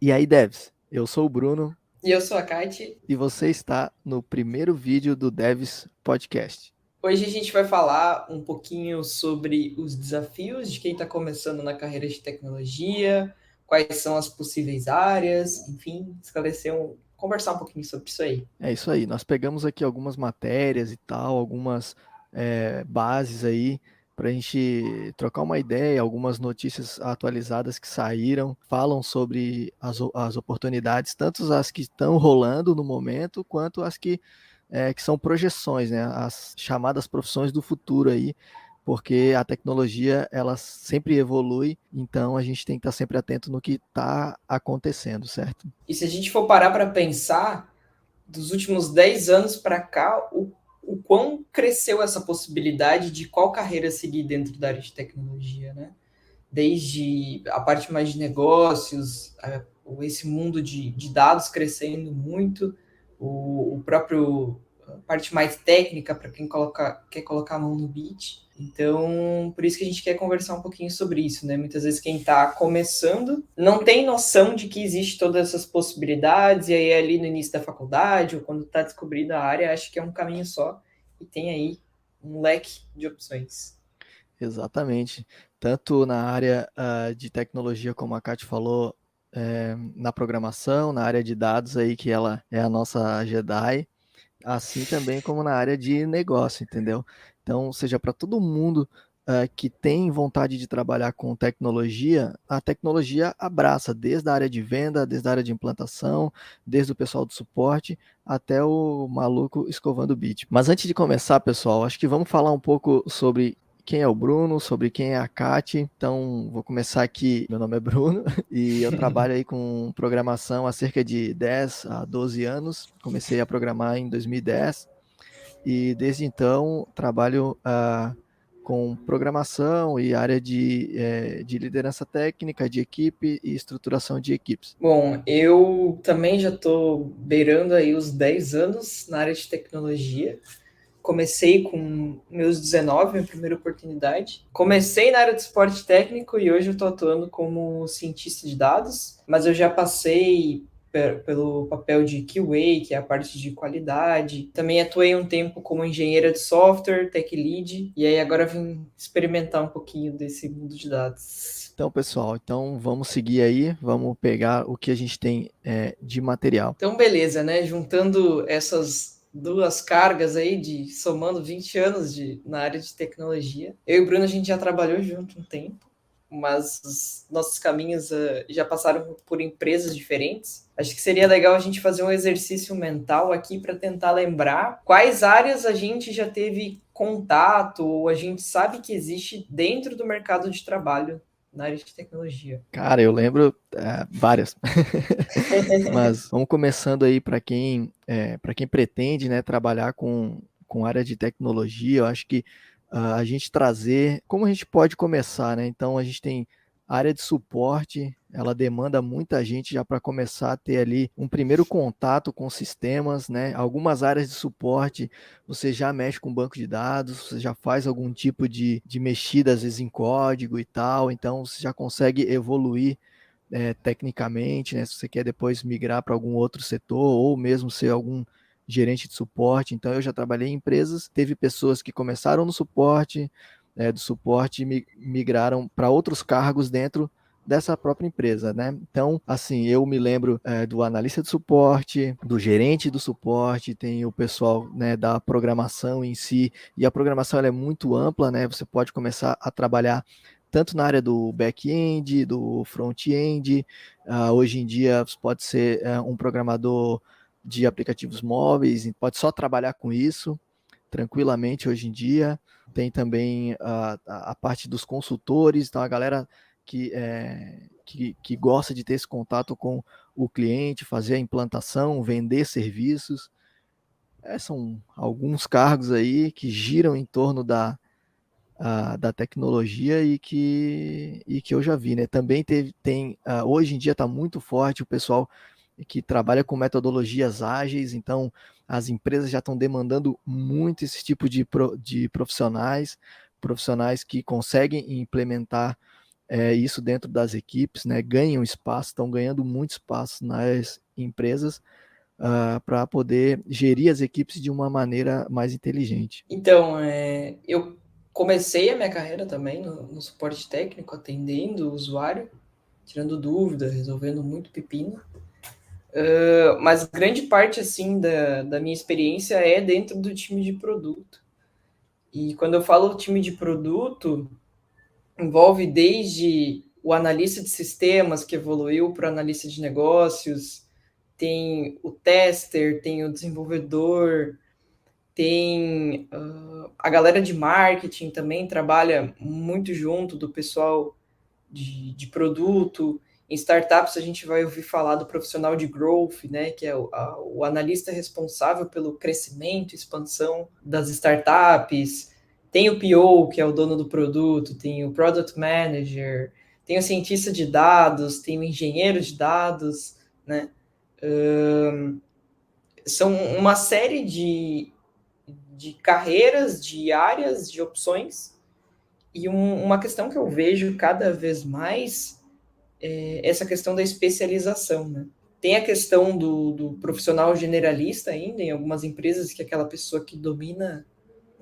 E aí, devs, eu sou o Bruno E eu sou a Kate. e você está no primeiro vídeo do Devs Podcast. Hoje a gente vai falar um pouquinho sobre os desafios de quem está começando na carreira de tecnologia, quais são as possíveis áreas, enfim, conversar um pouquinho sobre isso aí. É isso aí, nós pegamos aqui algumas matérias e tal, algumas bases aí para a gente trocar uma ideia, algumas notícias atualizadas que saíram, falam sobre as oportunidades, tanto as que estão rolando no momento, quanto as que são projeções, né? As chamadas profissões do futuro aí, porque a tecnologia ela sempre evolui, então a gente tem que estar sempre atento no que está acontecendo, certo? E se a gente for parar para pensar, dos últimos 10 anos para cá, o quão cresceu essa possibilidade de qual carreira seguir dentro da área de tecnologia, né? Desde a parte mais de negócios, esse mundo de dados crescendo muito, o próprio a parte mais técnica para quem quer colocar a mão no beat. Então, por isso que a gente quer conversar um pouquinho sobre isso, né? Muitas vezes quem está começando não tem noção de que existe todas essas possibilidades, e aí ali no início da faculdade, ou quando está descobrindo a área, acha que é um caminho só, e tem aí um leque de opções. Exatamente. Tanto na área de tecnologia, como a Kate falou, na programação, na área de dados aí, que ela é a nossa Jedi, assim também como na área de negócio, entendeu? Então, seja para todo mundo que tem vontade de trabalhar com tecnologia, a tecnologia abraça desde a área de venda, desde a área de implantação, desde o pessoal do suporte até o maluco escovando o beat. Mas antes de começar, pessoal, acho que vamos falar um pouco sobre quem é o Bruno, sobre quem é a Kate. Então, vou começar aqui. Meu nome é Bruno e eu trabalho aí com programação há cerca de 10 a 12 anos. Comecei a programar em 2010 e desde então trabalho com programação e área de liderança técnica, de equipe e estruturação de equipes. Bom, eu também já estou beirando aí os 10 anos na área de tecnologia. Comecei com meus 19, minha primeira oportunidade. Comecei na área de suporte técnico e hoje eu estou atuando como cientista de dados, mas eu já passei pelo papel de QA, que é a parte de qualidade. Também atuei um tempo como engenheira de software, tech lead, e aí agora vim experimentar um pouquinho desse mundo de dados. Então, pessoal, vamos seguir aí, vamos pegar o que a gente tem de material. Então, beleza, né? Juntando essas duas cargas aí, somando 20 anos na área de tecnologia. Eu e o Bruno, a gente já trabalhou junto um tempo, mas os nossos caminhos já passaram por empresas diferentes. Acho que seria legal a gente fazer um exercício mental aqui para tentar lembrar quais áreas a gente já teve contato ou a gente sabe que existe dentro do mercado de trabalho na área de tecnologia. Cara, eu lembro várias. Mas vamos começando aí para quem pretende, né, trabalhar com área de tecnologia. Eu acho que a gente trazer, como a gente pode começar, né? Então a gente tem a área de suporte, ela demanda muita gente já para começar a ter ali um primeiro contato com sistemas, né? Algumas áreas de suporte você já mexe com banco de dados, você já faz algum tipo de mexida, às vezes em código e tal, então você já consegue evoluir tecnicamente, né? Se você quer depois migrar para algum outro setor ou mesmo ser algum gerente de suporte. Então, eu já trabalhei em empresas, teve pessoas que começaram no suporte, do suporte migraram para outros cargos dentro dessa própria empresa, né? Então, assim, eu me lembro do analista de suporte, do gerente do suporte, tem o pessoal, né, da programação em si, e a programação ela é muito ampla, né? Você pode começar a trabalhar tanto na área do back-end, do front-end. Hoje em dia você pode ser um programador de aplicativos móveis, pode só trabalhar com isso tranquilamente hoje em dia. Tem também a parte dos consultores, então a galera que gosta de ter esse contato com o cliente, fazer a implantação, vender serviços. São alguns cargos aí que giram em torno da tecnologia e que eu já vi, né? Também hoje em dia está muito forte o pessoal que trabalha com metodologias ágeis, então as empresas já estão demandando muito esse tipo de profissionais, profissionais que conseguem implementar isso dentro das equipes, né? Ganham espaço, estão ganhando muito espaço nas empresas para poder gerir as equipes de uma maneira mais inteligente. Então, eu comecei a minha carreira também no suporte técnico, atendendo o usuário, tirando dúvida, resolvendo muito pepino. Mas grande parte assim da minha experiência é dentro do time de produto. E quando eu falo time de produto, envolve desde o analista de sistemas que evoluiu para o analista de negócios, tem o tester, tem o desenvolvedor, tem a galera de marketing também trabalha muito junto do pessoal de produto. Em startups, a gente vai ouvir falar do profissional de growth, né, que é o analista responsável pelo crescimento e expansão das startups. Tem o PO, que é o dono do produto, tem o Product Manager, tem o cientista de dados, tem o engenheiro de dados, né? São uma série de carreiras, de áreas, de opções, e uma questão que eu vejo cada vez mais essa questão da especialização, né? Tem a questão do profissional generalista ainda, em algumas empresas, que é aquela pessoa que domina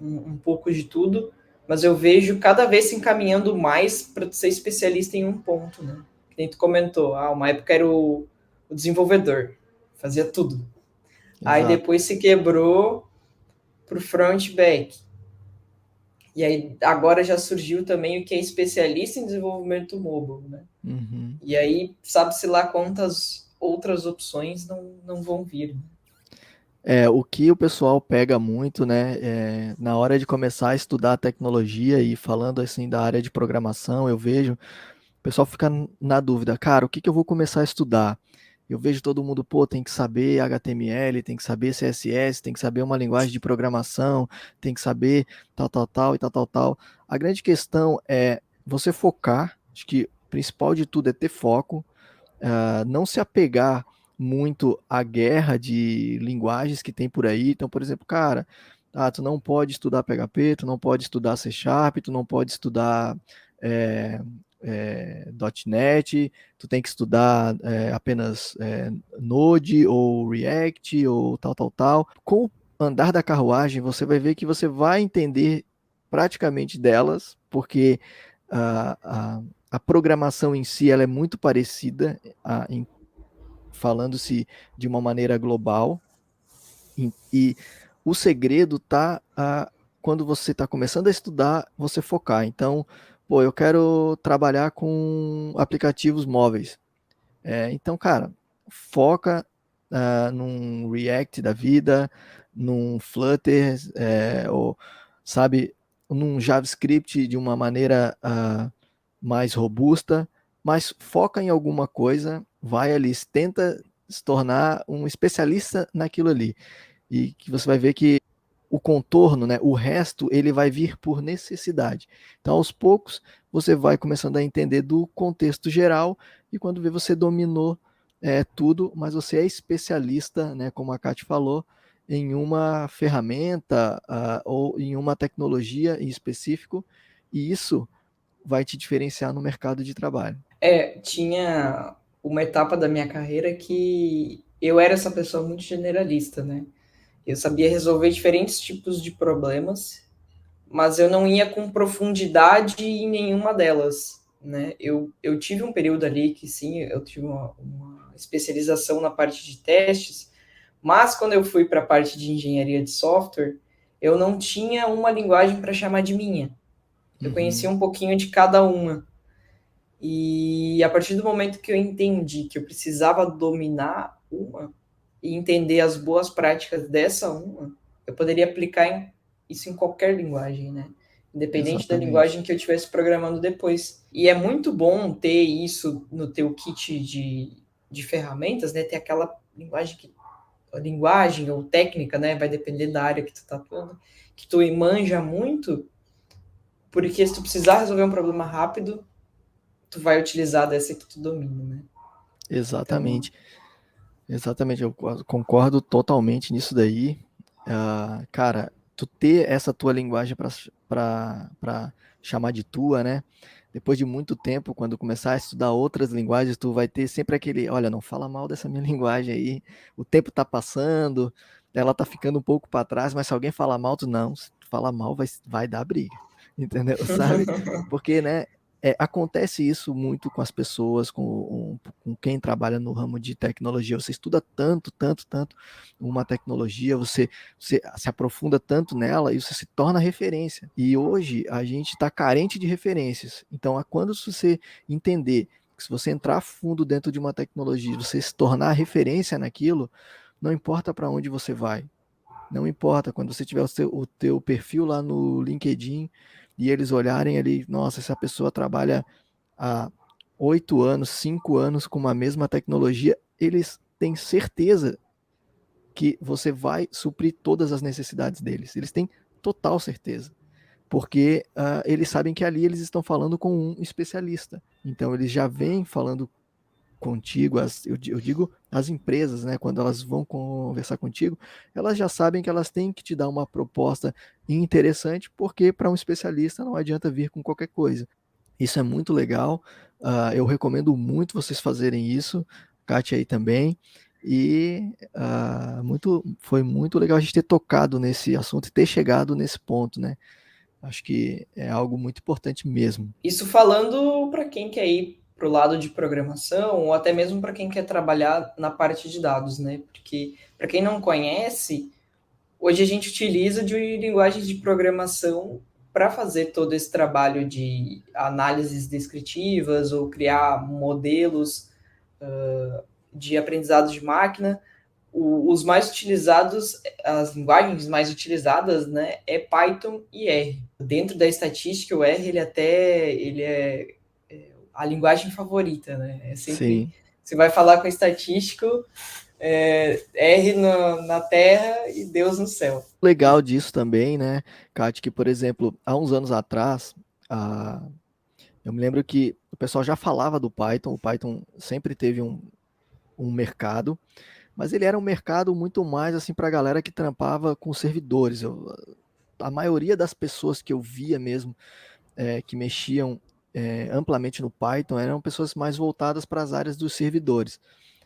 um pouco de tudo, mas eu vejo cada vez se encaminhando mais para ser especialista em um ponto, né? Que nem tu comentou, uma época era o desenvolvedor, fazia tudo. Aí Exato. depois se quebrou para o front-back. E aí agora já surgiu também o que é especialista em desenvolvimento mobile, né? Uhum. E aí, sabe-se lá quantas outras opções não vão vir. O que o pessoal pega muito, né, na hora de começar a estudar tecnologia e falando assim da área de programação, eu vejo, o pessoal fica na dúvida, cara, o que eu vou começar a estudar? Eu vejo todo mundo, pô, tem que saber HTML, tem que saber CSS, tem que saber uma linguagem de programação, tem que saber tal, tal, tal e tal, tal, tal. A grande questão é você focar, acho que o principal de tudo é ter foco, não se apegar muito à guerra de linguagens que tem por aí. Então, por exemplo, cara, tu não pode estudar PHP, tu não pode estudar C Sharp, tu não pode estudar é, .NET, tu tem que estudar apenas Node ou React ou tal, tal, tal. Com o andar da carruagem, você vai ver que você vai entender praticamente delas, porque a programação em si ela é muito parecida, falando-se de uma maneira global, e o segredo está quando você está começando a estudar, você focar. Então, pô, eu quero trabalhar com aplicativos móveis. Então, cara, foca num React da vida, num Flutter, ou, sabe, num JavaScript de uma maneira mais robusta, mas foca em alguma coisa, vai ali, tenta se tornar um especialista naquilo ali. E que você vai ver que o contorno, né, o resto, ele vai vir por necessidade. Então, aos poucos, você vai começando a entender do contexto geral e quando vê você dominou tudo, mas você é especialista, né, como a Kate falou, em uma ferramenta ou em uma tecnologia em específico, e isso vai te diferenciar no mercado de trabalho. Tinha uma etapa da minha carreira que eu era essa pessoa muito generalista, né? Eu sabia resolver diferentes tipos de problemas, mas eu não ia com profundidade em nenhuma delas, né? Eu tive um período ali que sim, eu tive uma especialização na parte de testes, mas quando eu fui para a parte de engenharia de software, eu não tinha uma linguagem para chamar de minha. Eu conhecia Uhum. um pouquinho de cada uma. E a partir do momento que eu entendi que eu precisava dominar uma e entender as boas práticas dessa uma, eu poderia aplicar isso em qualquer linguagem, né? Independente da Exatamente. linguagem que eu estivesse programando depois. E é muito bom ter isso no teu kit de ferramentas, né? Ter aquela linguagem ou técnica, né? Vai depender da área que tu tá atuando, que tu manja muito, porque se tu precisar resolver um problema rápido, tu vai utilizar dessa que tu domina, né? Então, Exatamente. Exatamente, eu concordo totalmente nisso daí. Cara, tu ter essa tua linguagem para chamar de tua, né? depois de muito tempo, quando começar a estudar outras linguagens, tu vai ter sempre aquele, olha, não fala mal dessa minha linguagem aí, o tempo tá passando, ela tá ficando um pouco para trás, mas se alguém falar mal, tu não, se tu falar mal vai dar briga, entendeu? Sabe? Porque, né, acontece isso muito com as pessoas, com quem trabalha no ramo de tecnologia. Você estuda tanto, tanto, tanto uma tecnologia, você se aprofunda tanto nela e você se torna referência. E hoje a gente está carente de referências. Então, quando você entender que se você entrar fundo dentro de uma tecnologia, você se tornar referência naquilo, não importa para onde você vai. Não importa, quando você tiver o teu perfil lá no LinkedIn e eles olharem ali, nossa, essa pessoa trabalha há 8 anos, 5 anos com uma mesma tecnologia, eles têm certeza que você vai suprir todas as necessidades deles. Eles têm total certeza. Porque eles sabem que ali eles estão falando com um especialista. Então eles já vêm falando contigo, eu digo as empresas, né, quando elas vão conversar contigo, elas já sabem que elas têm que te dar uma proposta interessante, porque para um especialista não adianta vir com qualquer coisa. Isso é muito legal, eu recomendo muito vocês fazerem isso, Kátia aí também, e foi muito legal a gente ter tocado nesse assunto e ter chegado nesse ponto, né? Acho que é algo muito importante mesmo. Isso falando para quem quer ir para o lado de programação ou até mesmo para quem quer trabalhar na parte de dados, né? Porque para quem não conhece, hoje a gente utiliza de linguagens de programação para fazer todo esse trabalho de análises descritivas ou criar modelos de aprendizado de máquina. Os mais utilizados, as linguagens mais utilizadas, né, é Python e R. Dentro da estatística, o R ele é a linguagem favorita, né? É sempre Sim. você vai falar com o estatístico, R na terra e Deus no céu. Legal disso também, né, Kátia, que, por exemplo, há uns anos atrás, a eu me lembro que o pessoal já falava do Python, o Python sempre teve um mercado, mas ele era um mercado muito mais assim para a galera que trampava com servidores. A maioria das pessoas que eu via mesmo que mexiam amplamente no Python eram pessoas mais voltadas para as áreas dos servidores,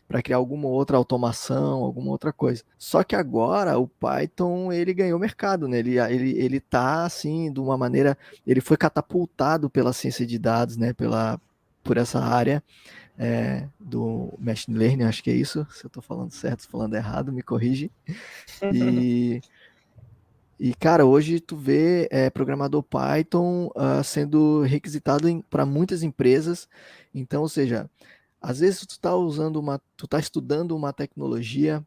para criar alguma outra automação, alguma outra coisa. Só que agora o Python ele ganhou mercado, né? Ele tá assim de uma maneira, ele foi catapultado pela ciência de dados, né? Por essa área do machine learning, acho que é isso. Se eu estou falando certo, se falando errado, me corrige. E cara, hoje tu vê programador Python sendo requisitado para muitas empresas. Então, ou seja, às vezes tu tá estudando uma tecnologia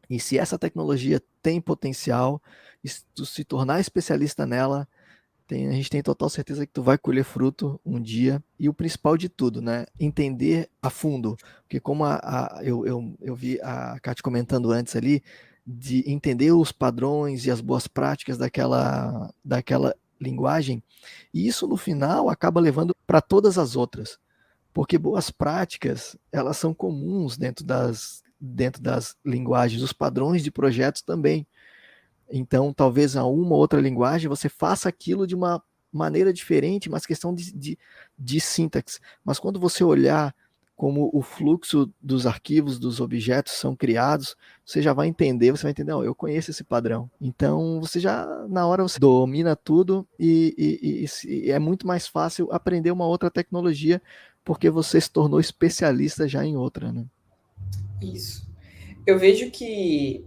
e se essa tecnologia tem potencial, e se tu se tornar especialista nela, a gente tem total certeza que tu vai colher fruto um dia. E o principal de tudo, né? Entender a fundo. Porque como eu vi a Kátia comentando antes ali, de entender os padrões e as boas práticas daquela linguagem, e isso no final acaba levando para todas as outras. Porque boas práticas, elas são comuns dentro das linguagens, os padrões de projetos também. Então, talvez a uma ou outra linguagem você faça aquilo de uma maneira diferente, mas questão de sintaxe. Mas quando você olhar como o fluxo dos arquivos, dos objetos são criados, você já vai entender, oh, eu conheço esse padrão. Então, você já, na hora, você domina tudo e é muito mais fácil aprender uma outra tecnologia porque você se tornou especialista já em outra, né? Isso. Eu vejo que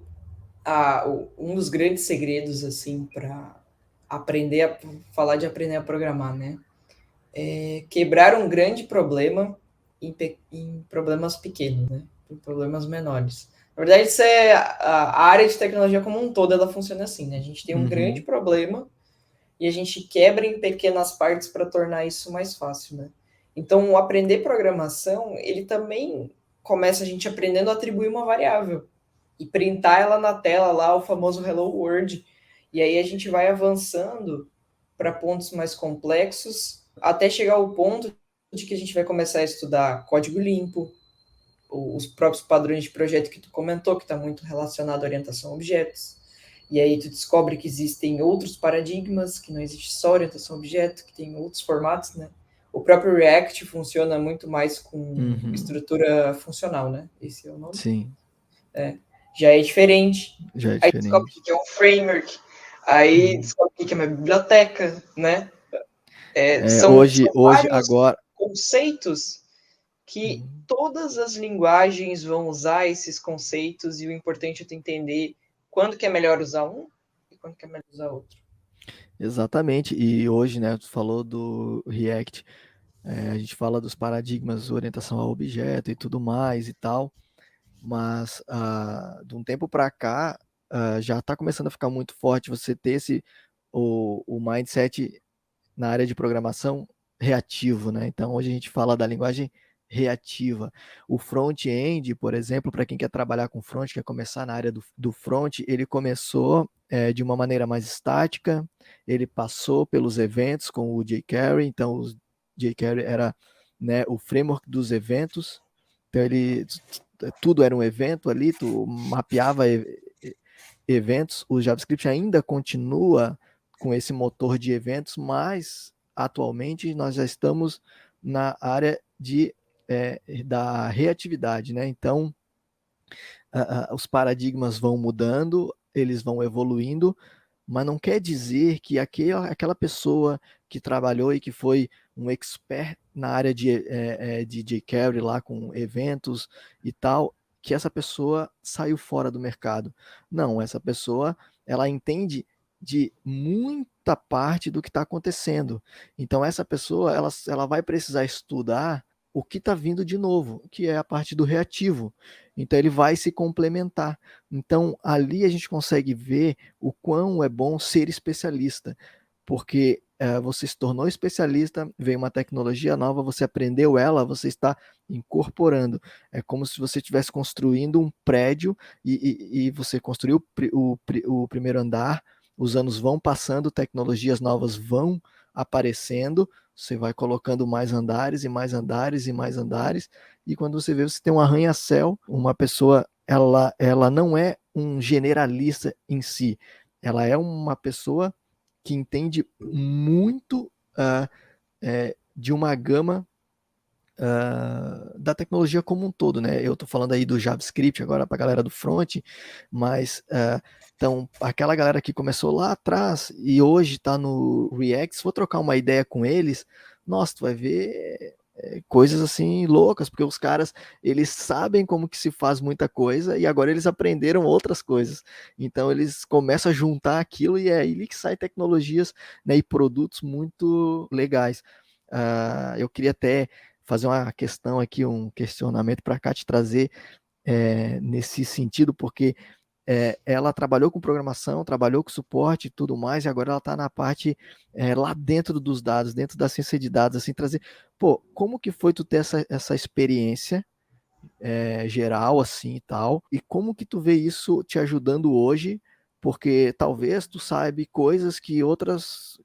um dos grandes segredos assim para aprender a falar de aprender a programar, né? É quebrar um grande problema em problemas pequenos, né? Em problemas menores. Na verdade, isso a área de tecnologia como um todo, ela funciona assim, né? A gente tem um grande Uhum. problema e a gente quebra em pequenas partes para tornar isso mais fácil, né? Então, o aprender programação, ele também começa a gente aprendendo a atribuir uma variável e printar ela na tela lá, o famoso Hello World. E aí a gente vai avançando para pontos mais complexos, até chegar ao ponto de que a gente vai começar a estudar código limpo, os próprios padrões de projeto que tu comentou, que está muito relacionado à orientação a objetos. E aí tu descobre que existem outros paradigmas, que não existe só orientação a objeto, que tem outros formatos, né? O próprio React funciona muito mais com Uhum. estrutura funcional, né? Esse é o nome. Sim. Já é diferente. Já é Aí descobre diferente. o que é um framework. Aí descobre o que é uma biblioteca, né? São Hoje, vários agora. conceitos que todas as linguagens vão usar esses conceitos e o importante é tu entender quando que é melhor usar um e quando que é melhor usar outro. Exatamente. E hoje, né, tu falou do React, a gente fala dos paradigmas, orientação a objeto e tudo mais e tal, mas de um tempo para cá já está começando a ficar muito forte você ter o mindset na área de programação reativo, né? Então hoje a gente fala da linguagem reativa. O front-end, por exemplo, para quem quer trabalhar com front, quer começar na área do front, ele começou de uma maneira mais estática, ele passou pelos eventos com o jQuery, então o jQuery era, né, o framework dos eventos, então tudo era um evento ali, tu mapeava eventos, o JavaScript ainda continua com esse motor de eventos, mas atualmente nós já estamos na área da reatividade, né? Então, os paradigmas vão mudando, eles vão evoluindo, mas não quer dizer que aquela pessoa que trabalhou e que foi um expert na área de jQuery lá com eventos e tal, que essa pessoa saiu fora do mercado. Não, essa pessoa ela entende de muita parte do que está acontecendo. Então essa pessoa ela vai precisar estudar o que está vindo de novo, que é a parte do reativo. Então ele vai se complementar. Então ali a gente consegue ver o quão é bom ser especialista, porque você se tornou especialista, veio uma tecnologia nova, você aprendeu ela, você está incorporando. É como se você estivesse construindo um prédio e você construiu o primeiro andar, os anos vão passando, tecnologias novas vão aparecendo, você vai colocando mais andares e mais andares e mais andares, e quando você vê, você tem um arranha-céu, uma pessoa, ela não é um generalista em si, ela é uma pessoa que entende muito de uma gama da tecnologia como um todo, né? Eu estou falando aí do JavaScript agora para a galera do front, mas então aquela galera que começou lá atrás e hoje está no React, se for trocar uma ideia com eles, nossa, tu vai ver coisas assim loucas, porque os caras eles sabem como que se faz muita coisa e agora eles aprenderam outras coisas. Então eles começam a juntar aquilo e é aí que sai tecnologias, né, e produtos muito legais. Eu queria até fazer uma questão aqui, um questionamento para cá te trazer nesse sentido, porque ela trabalhou com programação, trabalhou com suporte e tudo mais, e agora ela está na parte lá dentro dos dados, dentro da ciência de dados, assim, trazer, pô, como que foi tu ter essa experiência geral, assim, e tal, e como que tu vê isso te ajudando hoje, porque talvez tu saiba coisas que outras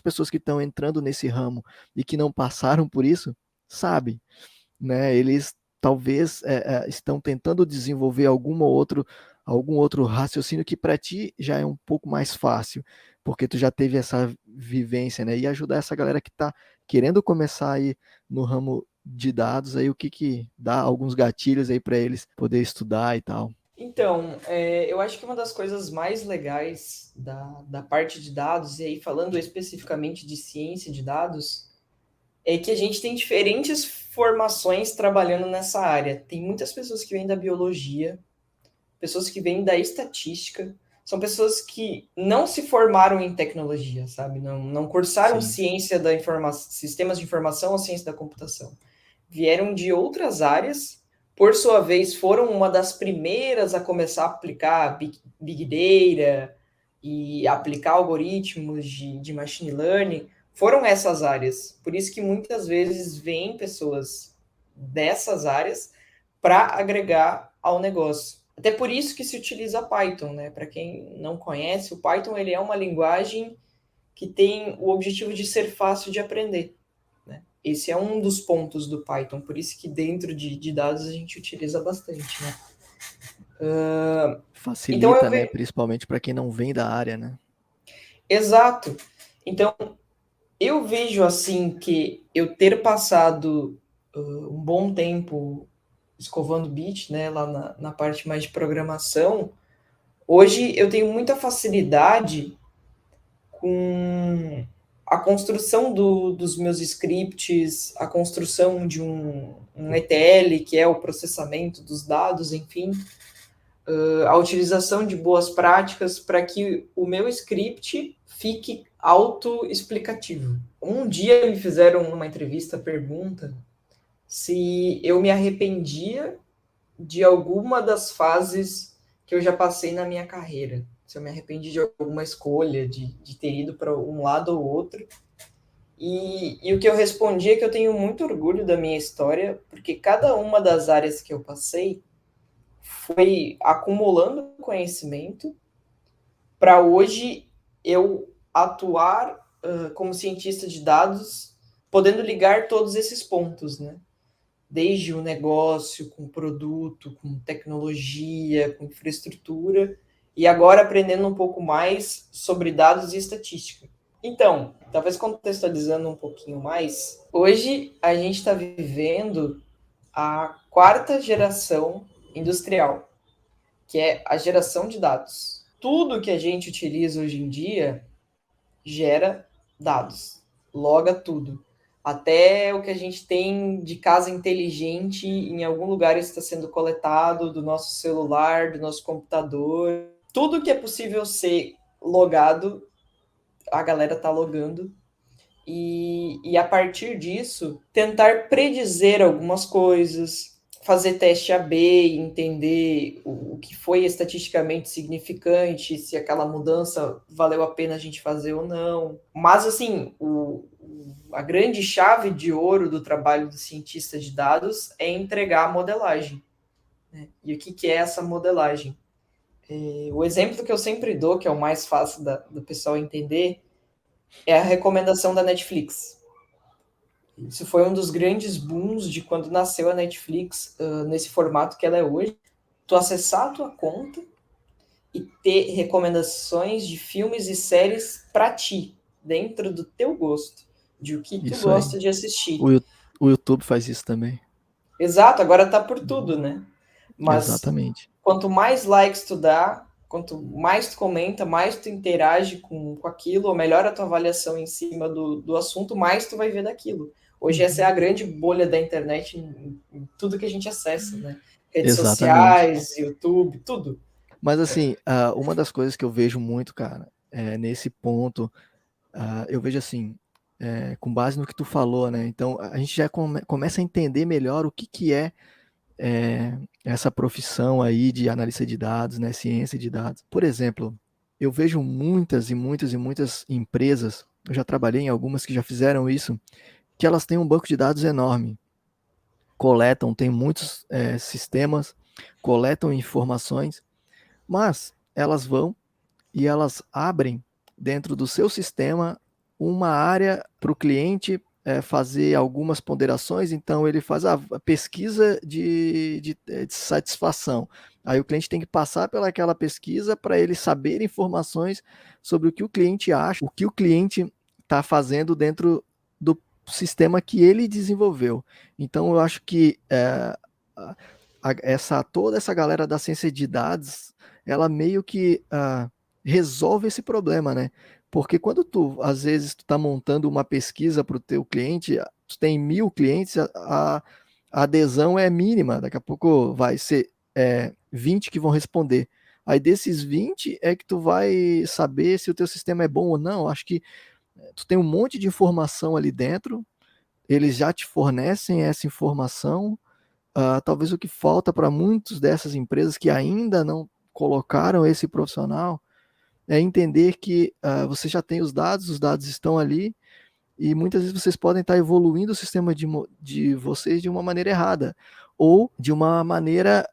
pessoas que estão entrando nesse ramo e que não passaram por isso, sabem, né? Eles talvez estão tentando desenvolver algum outro raciocínio que para ti já é um pouco mais fácil, porque tu já teve essa vivência, né? E ajudar essa galera que está querendo começar aí no ramo de dados, aí o que dá alguns gatilhos aí para eles poder estudar e tal. Então, eu acho que uma das coisas mais legais da parte de dados, e aí falando especificamente de ciência de dados, é que a gente tem diferentes formações trabalhando nessa área. Tem muitas pessoas que vêm da biologia, pessoas que vêm da estatística, são pessoas que não se formaram em tecnologia, sabe? Não cursaram Sim. ciência da informação, sistemas de informação ou ciência da computação. Vieram de outras áreas, por sua vez, foram uma das primeiras a começar a aplicar Big Data e aplicar algoritmos de machine learning, foram essas áreas. Por isso que muitas vezes vêm pessoas dessas áreas para agregar ao negócio. Até por isso que se utiliza Python, né? Para quem não conhece, o Python ele é uma linguagem que tem o objetivo de ser fácil de aprender. Né? Esse é um dos pontos do Python, por isso que dentro de dados a gente utiliza bastante. Né? Então Facilita, eu né? vejo. Principalmente para quem não vem da área, né? Exato. Então, Eu vejo assim que eu ter passado um bom tempo escovando bit, né, lá na parte mais de programação, hoje eu tenho muita facilidade com a construção dos meus scripts, a construção de um ETL, que é o processamento dos dados, enfim, a utilização de boas práticas para que o meu script fique autoexplicativo. Um dia me fizeram numa entrevista a pergunta se eu me arrependia de alguma das fases que eu já passei na minha carreira. Se eu me arrependi de alguma escolha, de ter ido para um lado ou outro. E o que eu respondi é que eu tenho muito orgulho da minha história, porque cada uma das áreas que eu passei foi acumulando conhecimento para hoje eu atuar como cientista de dados, podendo ligar todos esses pontos, né? Desde o negócio, com produto, com tecnologia, com infraestrutura, e agora aprendendo um pouco mais sobre dados e estatística. Então, talvez contextualizando um pouquinho mais, hoje a gente está vivendo a quarta geração industrial, que é a geração de dados. Tudo que a gente utiliza hoje em dia gera dados, loga tudo. Até o que a gente tem de casa inteligente em algum lugar está sendo coletado do nosso celular, do nosso computador. Tudo que é possível ser logado, a galera está logando. E a partir disso, tentar predizer algumas coisas, fazer teste A/B, entender o que foi estatisticamente significante, se aquela mudança valeu a pena a gente fazer ou não. Mas, assim, a grande chave de ouro do trabalho do cientista de dados é entregar a modelagem. Né? E o que é essa modelagem? O exemplo que eu sempre dou, que é o mais fácil do pessoal entender, é a recomendação da Netflix. Isso foi um dos grandes booms de quando nasceu a Netflix, nesse formato que ela é hoje. Tu acessar a tua conta e ter recomendações de filmes e séries para ti, dentro do teu gosto, de o que tu Isso aí. gosta de assistir. O, o YouTube faz isso também. Exato, agora tá por tudo, né? Mas Exatamente. quanto mais likes tu dá, quanto mais tu comenta, mais tu interage com aquilo, ou melhor a tua avaliação em cima do assunto, mais tu vai ver daquilo. Hoje essa é a grande bolha da internet em tudo que a gente acessa, né? Redes Exatamente. sociais, YouTube, tudo. Mas assim, uma das coisas que eu vejo muito, cara, nesse ponto, eu vejo assim, com base no que tu falou, né? Então a gente já começa a entender melhor o que essa profissão aí de analista de dados, né? Ciência de dados. Por exemplo, eu vejo muitas e muitas e muitas empresas, eu já trabalhei em algumas que já fizeram isso, que elas têm um banco de dados enorme, coletam, tem muitos sistemas, coletam informações, mas elas vão e elas abrem dentro do seu sistema uma área para o cliente fazer algumas ponderações, então ele faz a pesquisa de satisfação. Aí o cliente tem que passar pelaquela pesquisa para ele saber informações sobre o que o cliente acha, o que o cliente está fazendo dentro do sistema que ele desenvolveu. Então eu acho que toda essa galera da ciência de dados, ela meio que resolve esse problema, né? Porque quando tu, às vezes, tu tá montando uma pesquisa para o teu cliente, tu tem 1.000 clientes, a adesão é mínima, daqui a pouco vai ser 20 que vão responder. Aí desses 20 é que tu vai saber se o teu sistema é bom ou não. Acho que tu tem um monte de informação ali dentro, eles já te fornecem essa informação. Talvez o que falta para muitas dessas empresas que ainda não colocaram esse profissional é entender que você já tem os dados estão ali, e muitas vezes vocês podem estar evoluindo o sistema de vocês de uma maneira errada, ou de uma maneira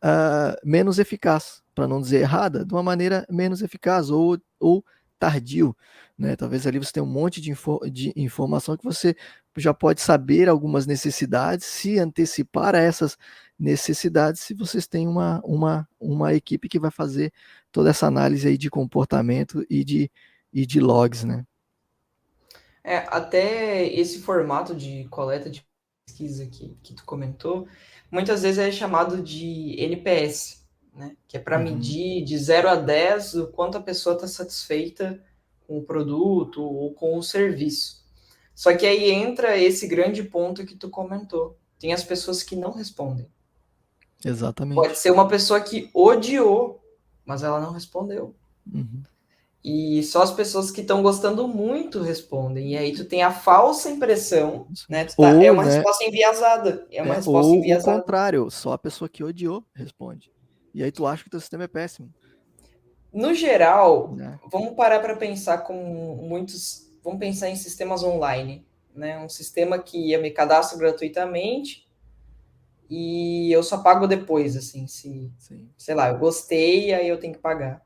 menos eficaz, para não dizer errada, de uma maneira menos eficaz, ou tardio. Né? Talvez ali você tenha um monte de informação que você já pode saber algumas necessidades, se antecipar a essas necessidades, se vocês têm uma equipe que vai fazer toda essa análise aí de comportamento e de logs, né? Até esse formato de coleta de pesquisa que tu comentou, muitas vezes é chamado de NPS, né? Que é para medir de 0 a 10 o quanto a pessoa está satisfeita com o produto ou com o serviço. Só que aí entra esse grande ponto que tu comentou. Tem as pessoas que não respondem. Pode Exatamente. ser uma pessoa que odiou, mas ela não respondeu. Uhum. E só as pessoas que estão gostando muito respondem. E aí tu tem a falsa impressão, né? É Ou, uma né, resposta enviesada. É uma resposta ou o enviesada. contrário, só a pessoa que odiou responde. E aí tu acha que o teu sistema é péssimo, No geral, né? vamos parar para pensar com muitos. Vamos pensar em sistemas online. Né? Um sistema que eu me cadastro gratuitamente e eu só pago depois, assim, se, Sim. sei lá, eu gostei, aí eu tenho que pagar.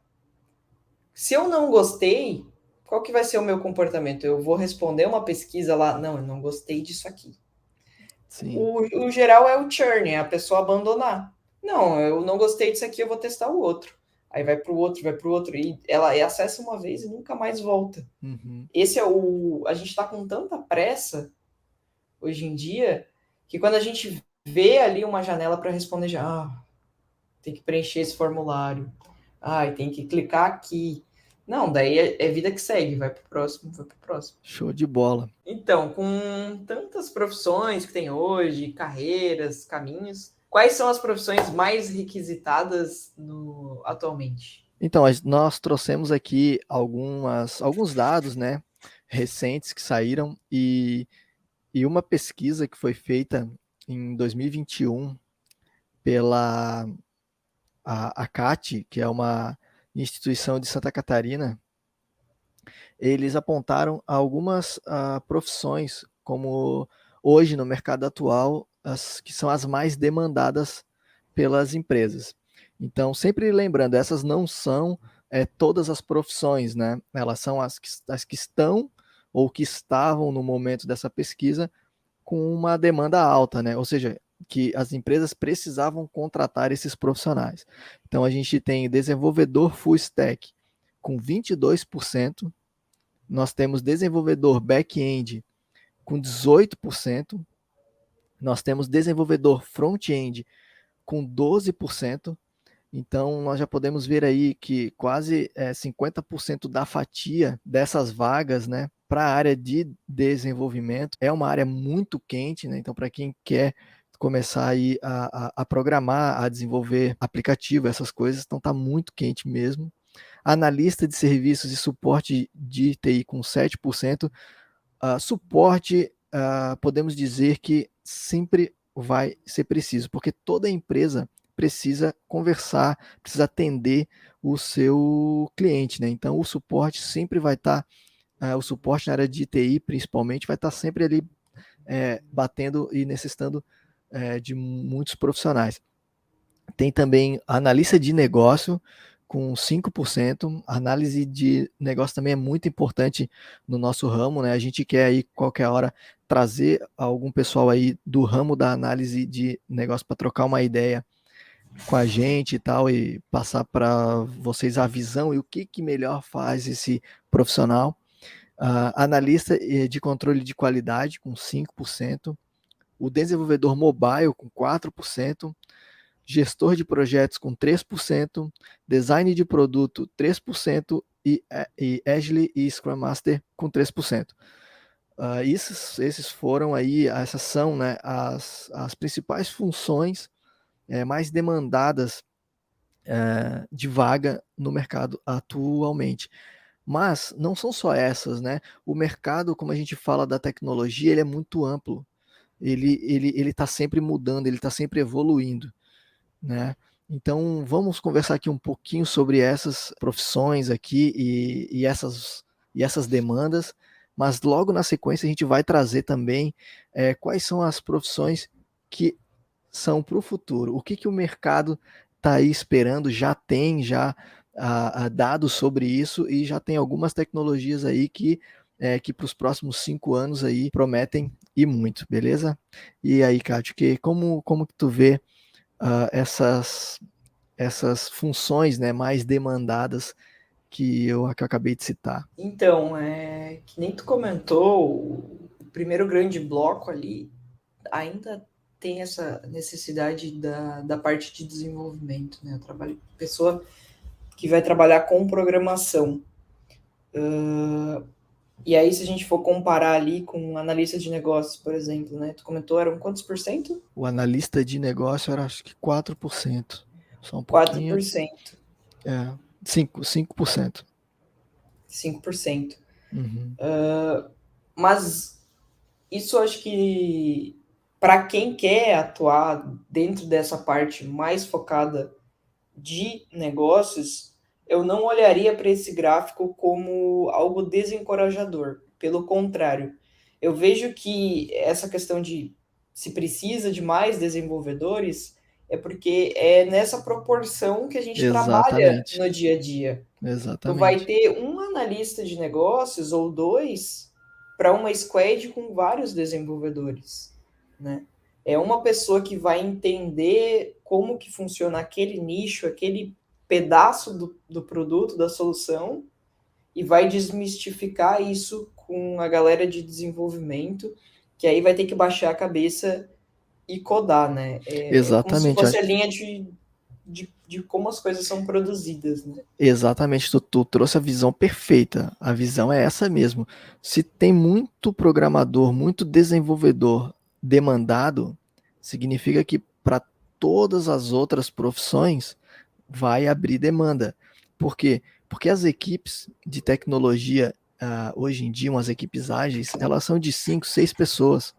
Se eu não gostei, qual que vai ser o meu comportamento? Eu vou responder uma pesquisa lá, não, eu não gostei disso aqui. Sim. O geral é o churn, é a pessoa abandonar. Não, eu não gostei disso aqui, eu vou testar o outro. Aí vai para o outro, vai para o outro, e ela acessa uma vez e nunca mais volta. Uhum. Esse é o. A gente está com tanta pressa hoje em dia que quando a gente vê ali uma janela para responder, já tem que preencher esse formulário. Tem que clicar aqui. Não, daí é vida que segue, vai pro próximo, vai pro próximo. Show de bola. Então, com tantas profissões que tem hoje, carreiras, caminhos, quais são as profissões mais requisitadas atualmente? Então, nós trouxemos aqui alguns dados, né, recentes que saíram e uma pesquisa que foi feita em 2021 pela a CAT, que é uma instituição de Santa Catarina. Eles apontaram algumas profissões como hoje no mercado atual as que são as mais demandadas pelas empresas. Então, sempre lembrando, essas não são todas as profissões, né? Elas são as que estão ou que estavam no momento dessa pesquisa com uma demanda alta, né? Ou seja, que as empresas precisavam contratar esses profissionais. Então, a gente tem desenvolvedor full stack com 22%, nós temos desenvolvedor back-end com 18%, nós temos desenvolvedor front-end com 12%. Então, nós já podemos ver aí que quase 50% da fatia dessas vagas, né, para a área de desenvolvimento, é uma área muito quente, né? Então, para quem quer começar aí a programar, a desenvolver aplicativo, essas coisas, então está muito quente mesmo. Analista de serviços e suporte de TI com 7%. Suporte, podemos dizer que sempre vai ser preciso, porque toda empresa precisa conversar, precisa atender o seu cliente, né? Então, o suporte sempre vai estar, o suporte na área de TI, principalmente, vai estar sempre ali batendo e necessitando de muitos profissionais. Tem também analista de negócio com 5%. Análise de negócio também é muito importante no nosso ramo, né? A gente quer aí qualquer hora trazer algum pessoal aí do ramo da análise de negócio para trocar uma ideia com a gente e tal e passar para vocês a visão e o que melhor faz esse profissional. Analista de controle de qualidade com 5%, o desenvolvedor mobile com 4%, gestor de projetos com 3%, design de produto 3% e Agile e Scrum Master com 3%. Esses foram aí, essas são, né, as principais funções mais demandadas de vaga no mercado atualmente. Mas não são só essas, né? O mercado, como a gente fala da tecnologia, ele é muito amplo. Ele está sempre mudando, ele está sempre evoluindo, né? Então, vamos conversar aqui um pouquinho sobre essas profissões aqui e essas demandas, mas logo na sequência a gente vai trazer também quais são as profissões que são para o futuro. O que o mercado está aí esperando, já tem dados sobre isso e já tem algumas tecnologias aí que para os próximos 5 anos aí prometem e muito, beleza? E aí, Cátia, como que tu vê essas funções, né, mais demandadas que eu acabei de citar? Então, que nem tu comentou, o primeiro grande bloco ali ainda tem essa necessidade da parte de desenvolvimento, né? Pessoa que vai trabalhar com programação. E aí, se a gente for comparar ali com um analista de negócios, por exemplo, né? Tu comentou, eram quantos por cento? O analista de negócio era acho que 4%. Só um Quatro por pouquinho. cento, 5%. 5%. Uhum. Mas isso eu acho que para quem quer atuar dentro dessa parte mais focada de negócios, eu não olharia para esse gráfico como algo desencorajador. Pelo contrário, eu vejo que essa questão de se precisa de mais desenvolvedores é porque é nessa proporção que a gente trabalha Exatamente. no dia a dia. Tu vai Exatamente. ter um analista de negócios ou dois para uma squad com vários desenvolvedores, né? É uma pessoa que vai entender como que funciona aquele nicho, aquele pedaço do produto, da solução, e vai desmistificar isso com a galera de desenvolvimento, que aí vai ter que baixar a cabeça e codar, né? É como se Exatamente. fosse a linha de como as coisas são produzidas, né? Exatamente, tu trouxe a visão perfeita. A visão é essa mesmo. Se tem muito programador, muito desenvolvedor demandado, significa que para todas as outras profissões vai abrir demanda. Por quê? Porque as equipes de tecnologia, hoje em dia, umas equipes ágeis, elas são de 5, 6 pessoas.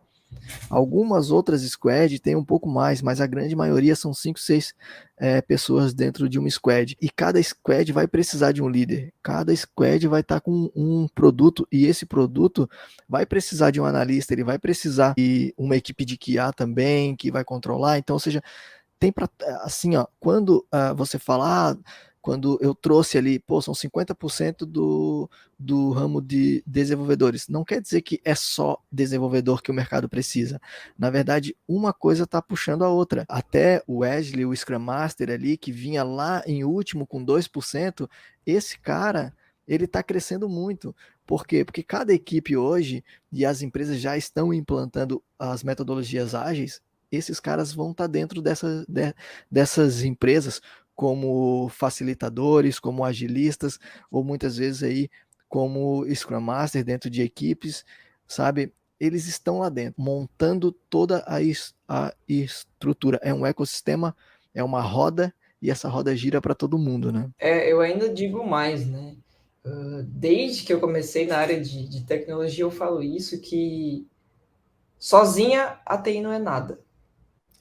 Algumas outras squad têm um pouco mais, mas a grande maioria são 5, 6 pessoas dentro de uma squad. E cada squad vai precisar de um líder. Cada squad vai estar com um produto e esse produto vai precisar de um analista, ele vai precisar de uma equipe de QA também, que vai controlar. Então, ou seja, tem para assim, ó, quando você fala, quando eu trouxe ali, pô, são 50% do ramo de desenvolvedores. Não quer dizer que é só desenvolvedor que o mercado precisa. Na verdade, uma coisa está puxando a outra. Até o Wesley, o Scrum Master ali, que vinha lá em último com 2%, esse cara, ele está crescendo muito. Por quê? Porque cada equipe hoje, e as empresas já estão implantando as metodologias ágeis, esses caras vão estar dentro dessas empresas como facilitadores, como agilistas, ou muitas vezes aí como Scrum Master dentro de equipes, sabe? Eles estão lá dentro, montando toda a estrutura. É um ecossistema, é uma roda, e essa roda gira para todo mundo, né? Eu ainda digo mais, né? Desde que eu comecei na área de tecnologia, eu falo isso, que sozinha a TI não é nada, né?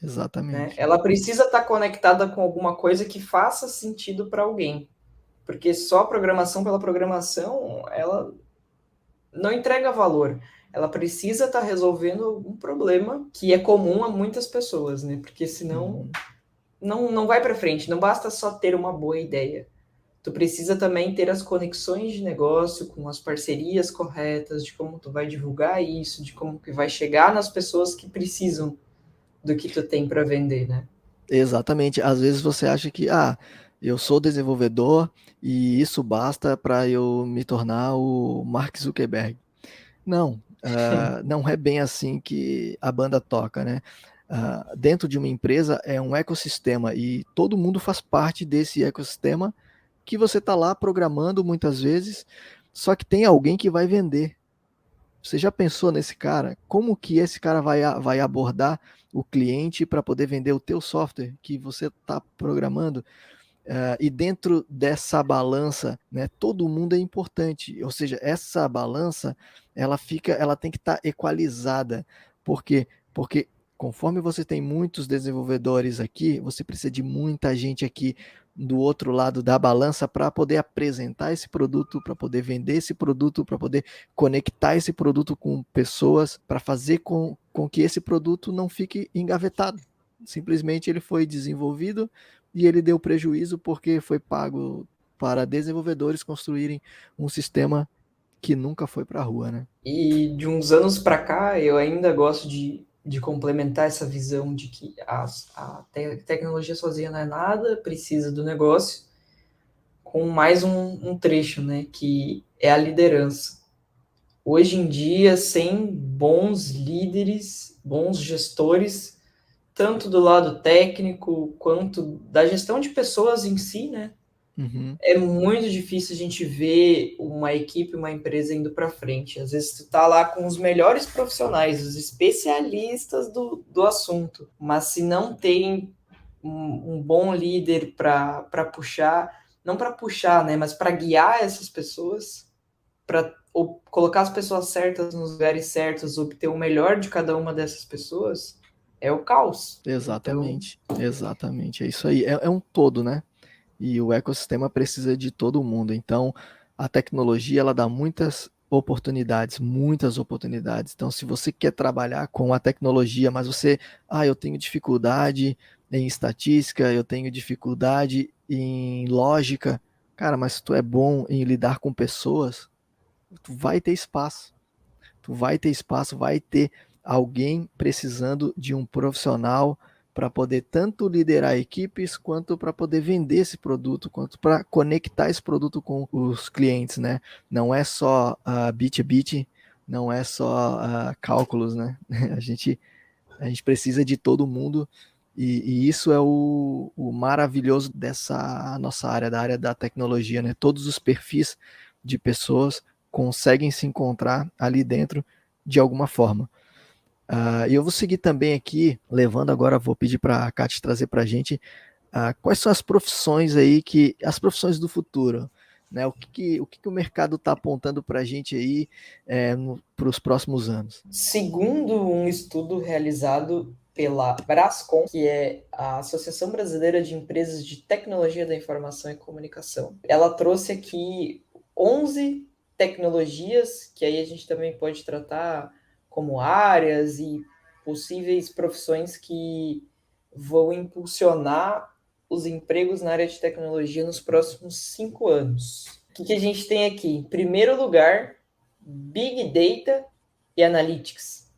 Exatamente. Ela precisa estar conectada com alguma coisa que faça sentido para alguém, porque só programação pela programação, ela não entrega valor. Ela precisa estar resolvendo algum problema que é comum a muitas pessoas, né? Porque senão Uhum. não vai para frente. Não basta só ter uma boa ideia. Tu precisa também ter as conexões de negócio com as parcerias corretas, de como tu vai divulgar isso, de como que vai chegar nas pessoas que precisam do que tu tem para vender, né? Exatamente. Às vezes você acha que, eu sou desenvolvedor e isso basta para eu me tornar o Mark Zuckerberg. Não, não é bem assim que a banda toca, né? Dentro de uma empresa é um ecossistema e todo mundo faz parte desse ecossistema que você está lá programando muitas vezes, só que tem alguém que vai vender. Você já pensou nesse cara? Como que esse cara vai abordar o cliente para poder vender o teu software que você está programando? E dentro dessa balança, né, todo mundo é importante. Ou seja, essa balança ela tem que estar equalizada. Por quê? Porque conforme você tem muitos desenvolvedores aqui, você precisa de muita gente aqui do outro lado da balança para poder apresentar esse produto, para poder vender esse produto, para poder conectar esse produto com pessoas, para fazer com que esse produto não fique engavetado. Simplesmente ele foi desenvolvido e ele deu prejuízo porque foi pago para desenvolvedores construírem um sistema que nunca foi para a rua, né? E de uns anos para cá, eu ainda gosto de complementar essa visão de que tecnologia sozinha não é nada, precisa do negócio, com mais um trecho, né, que é a liderança. Hoje em dia, sem bons líderes, bons gestores, tanto do lado técnico quanto da gestão de pessoas em si, né? Uhum. É muito difícil a gente ver uma equipe, uma empresa indo para frente. Às vezes tu tá lá com os melhores profissionais, os especialistas do assunto, mas se não tem um bom líder para puxar, não para puxar, né, mas para guiar essas pessoas, para colocar as pessoas certas nos lugares certos, obter o melhor de cada uma dessas pessoas, é o caos. Então, Exatamente. É isso aí. É um todo, né? E o ecossistema precisa de todo mundo. Então, a tecnologia ela dá muitas oportunidades. Então, se você quer trabalhar com a tecnologia, mas eu tenho dificuldade em estatística, eu tenho dificuldade em lógica, cara, mas se tu é bom em lidar com pessoas, tu vai ter espaço. Tu vai ter espaço, vai ter alguém precisando de um profissional para poder tanto liderar equipes quanto para poder vender esse produto, quanto para conectar esse produto com os clientes, né? Não é só bit a bit, não é só cálculos, né? A gente, a gente precisa de todo mundo e isso é o maravilhoso dessa nossa área, da área da tecnologia, né? Todos os perfis de pessoas conseguem se encontrar ali dentro de alguma forma. E eu vou seguir também aqui, levando agora, vou pedir para a Kátia trazer para a gente quais são as profissões aí as profissões do futuro, né? O que o mercado está apontando para a gente aí para os próximos anos? segundo um estudo realizado pela Brascom, que é a Associação Brasileira de Empresas de Tecnologia da Informação e Comunicação, ela trouxe aqui 11 tecnologias, que aí a gente também pode tratar como áreas e possíveis profissões que vão impulsionar os empregos na área de tecnologia nos próximos 5 anos. O que a gente tem aqui? Em primeiro lugar, Big Data e Analytics,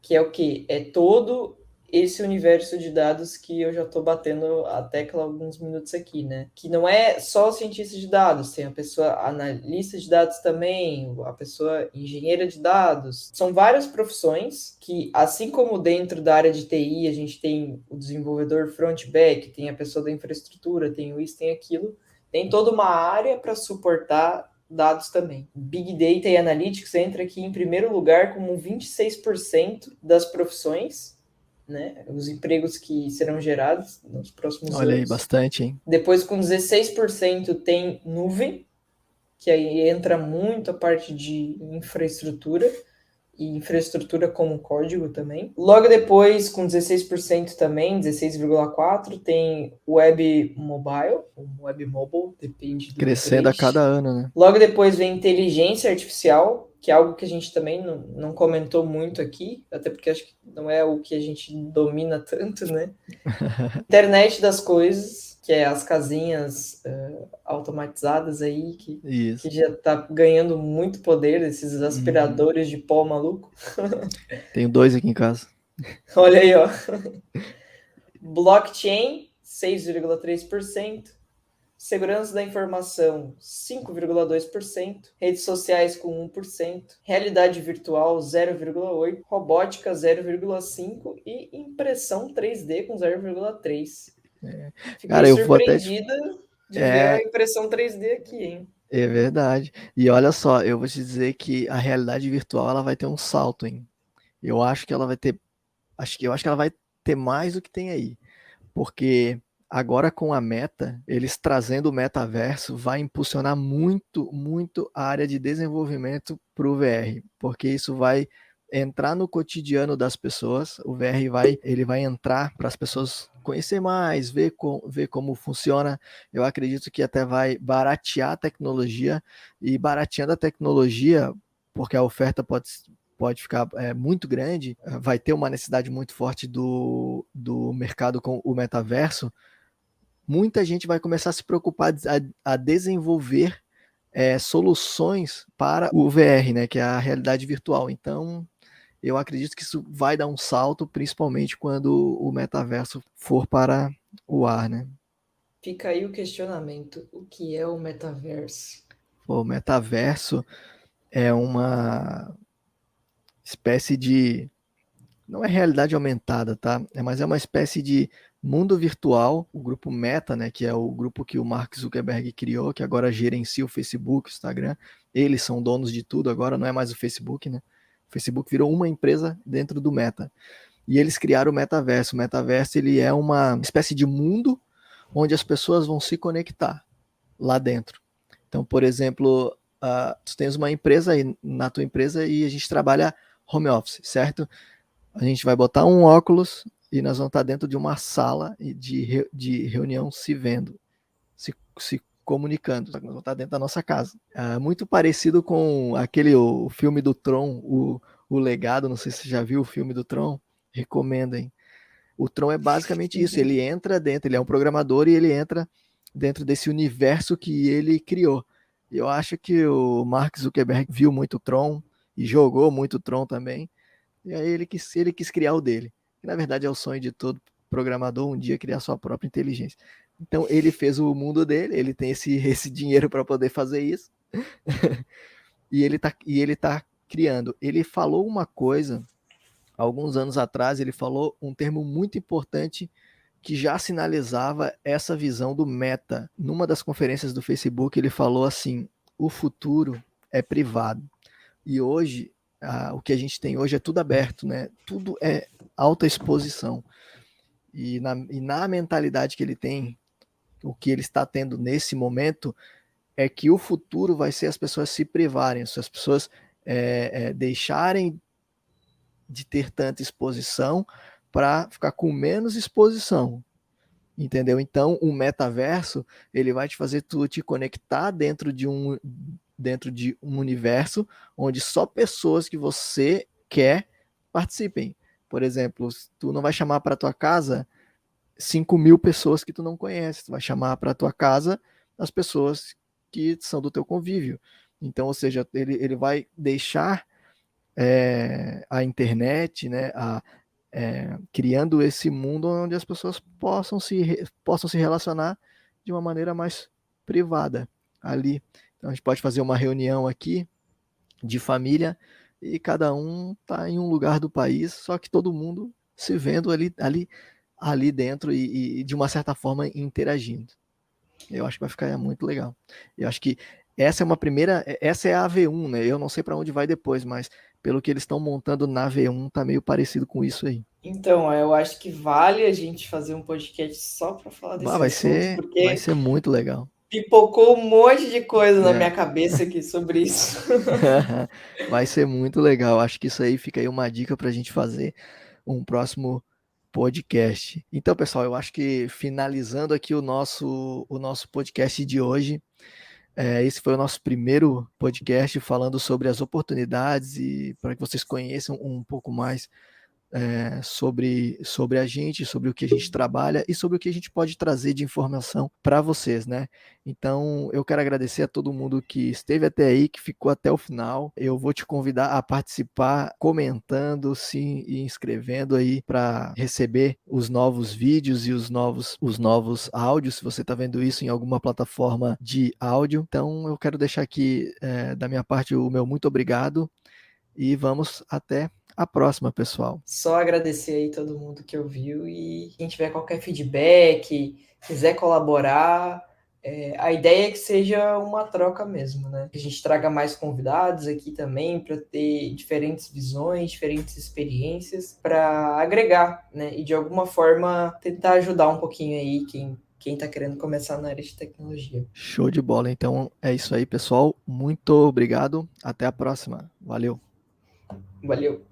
que é o que? É todo esse universo de dados que eu já estou batendo a tecla há alguns minutos aqui, né? Que não é só o cientista de dados, tem a pessoa analista de dados também, a pessoa engenheira de dados. São várias profissões que, assim como dentro da área de TI a gente tem o desenvolvedor front-back, tem a pessoa da infraestrutura, tem o isso, tem aquilo, tem toda uma área para suportar dados também. Big Data e Analytics entra aqui em primeiro lugar como 26% das profissões, né? Os empregos que serão gerados nos próximos Olha aí, anos. bastante, hein? Depois, com 16%, tem nuvem, que aí entra muito a parte de infraestrutura e infraestrutura como código também. Logo depois, com 16% também, 16,4%, tem web mobile, web mobile, depende do Crescendo a cada inglês. ano, né? Logo depois vem inteligência artificial, que é algo que a gente também não comentou muito aqui, até porque acho que não é o que a gente domina tanto, né? Internet das coisas, que é as casinhas automatizadas aí, que Isso. já está ganhando muito poder, esses Uhum. aspiradores de pó maluco. Tenho dois aqui em casa. Olha aí, ó. Blockchain, 6,3%. Segurança da informação, 5,2%, redes sociais com 1%, realidade virtual 0,8%, robótica 0,5% e impressão 3D com 0,3%. Fiquei Cara, eu vou até te... surpreendida de ver a É, impressão 3D aqui, hein? é verdade. E olha só, eu vou te dizer que a realidade virtual ela vai ter um salto, hein? Eu acho que ela vai ter, eu acho que ela vai ter mais do que tem aí, porque agora com a Meta, eles trazendo o metaverso, vai impulsionar muito, muito a área de desenvolvimento para o VR, porque isso vai entrar no cotidiano das pessoas. O VR ele vai entrar para as pessoas conhecer mais, ver como funciona. Eu acredito que até vai baratear a tecnologia e barateando a tecnologia, porque a oferta pode ficar muito grande, vai ter uma necessidade muito forte do mercado com o metaverso, muita gente vai começar a se preocupar a desenvolver soluções para o VR, né, que é a realidade virtual. Então, eu acredito que isso vai dar um salto, principalmente quando o metaverso for para o ar, né? Fica aí o questionamento: o que é o metaverso? O metaverso é uma espécie de, não é realidade aumentada, tá? Mas é uma espécie de mundo virtual. O grupo Meta, né, que é o grupo que o Mark Zuckerberg criou, que agora gerencia o Facebook, o Instagram. Eles são donos de tudo agora, não é mais o Facebook, né? O Facebook virou uma empresa dentro do Meta. E eles criaram o metaverso. O metaverso, ele é uma espécie de mundo onde as pessoas vão se conectar lá dentro. Então, por exemplo, tu tens uma empresa aí na tua empresa e a gente trabalha home office, certo? A gente vai botar um óculos e nós vamos estar dentro de uma sala de reunião se vendo, se comunicando. Nós vamos estar dentro da nossa casa. Muito parecido com o filme do Tron, o Legado. Não sei se você já viu o filme do Tron. Recomendem. O Tron é basicamente isso. Ele entra dentro, ele é um programador e ele entra dentro desse universo que ele criou. Eu acho que o Mark Zuckerberg viu muito Tron e jogou muito Tron também. E aí ele quis criar o dele. Que na verdade é o sonho de todo programador um dia criar sua própria inteligência. Então ele fez o mundo dele, ele tem esse dinheiro para poder fazer isso. E ele tá criando. Ele falou uma coisa, alguns anos atrás, ele falou um termo muito importante que já sinalizava essa visão do meta. Numa das conferências do Facebook, ele falou assim: o futuro é privado. E hoje, o que a gente tem hoje é tudo aberto, né? Tudo é alta exposição. E na mentalidade que ele tem, o que ele está tendo nesse momento, é que o futuro vai ser as pessoas se privarem, se as pessoas deixarem de ter tanta exposição para ficar com menos exposição. Entendeu? Então, o metaverso, ele vai te fazer tu te conectar dentro de um universo onde só pessoas que você quer participem. Por exemplo, tu não vai chamar para tua casa 5.000 pessoas que tu não conhece, tu vai chamar para tua casa as pessoas que são do teu convívio. Então, ou seja, ele vai deixar a internet, né, criando esse mundo onde as pessoas possam se relacionar de uma maneira mais privada ali. Então a gente pode fazer uma reunião aqui de família e cada um está em um lugar do país, só que todo mundo se vendo ali dentro e de uma certa forma interagindo. Eu acho que vai ficar muito legal. Eu acho que essa é a V1, né? Eu não sei para onde vai depois, mas pelo que eles estão montando na V1, tá meio parecido com isso aí. Então, eu acho que vale a gente fazer um podcast só para falar desse assunto, Vai porque ser muito legal. pipocou um monte de coisa na É. minha cabeça aqui sobre isso. Vai ser muito legal. Acho que isso aí fica aí uma dica para a gente fazer um próximo podcast. Então, pessoal, eu acho que finalizando aqui o nosso podcast de hoje, esse foi o nosso primeiro podcast falando sobre as oportunidades e para que vocês conheçam um pouco mais sobre a gente, sobre o que a gente trabalha e sobre o que a gente pode trazer de informação para vocês, né? Então, eu quero agradecer a todo mundo que esteve até aí, que ficou até o final. Eu vou te convidar a participar comentando, se inscrevendo aí para receber os novos vídeos e os novos áudios, se você está vendo isso em alguma plataforma de áudio. Então, eu quero deixar aqui, da minha parte, o meu muito obrigado e vamos até a próxima, pessoal. Só agradecer aí todo mundo que ouviu e quem tiver qualquer feedback, quiser colaborar, a ideia é que seja uma troca mesmo, né? Que a gente traga mais convidados aqui também para ter diferentes visões, diferentes experiências para agregar, né? E de alguma forma tentar ajudar um pouquinho aí quem está querendo começar na área de tecnologia. Show de bola. Então é isso aí, pessoal. Muito obrigado. Até a próxima. Valeu. Valeu!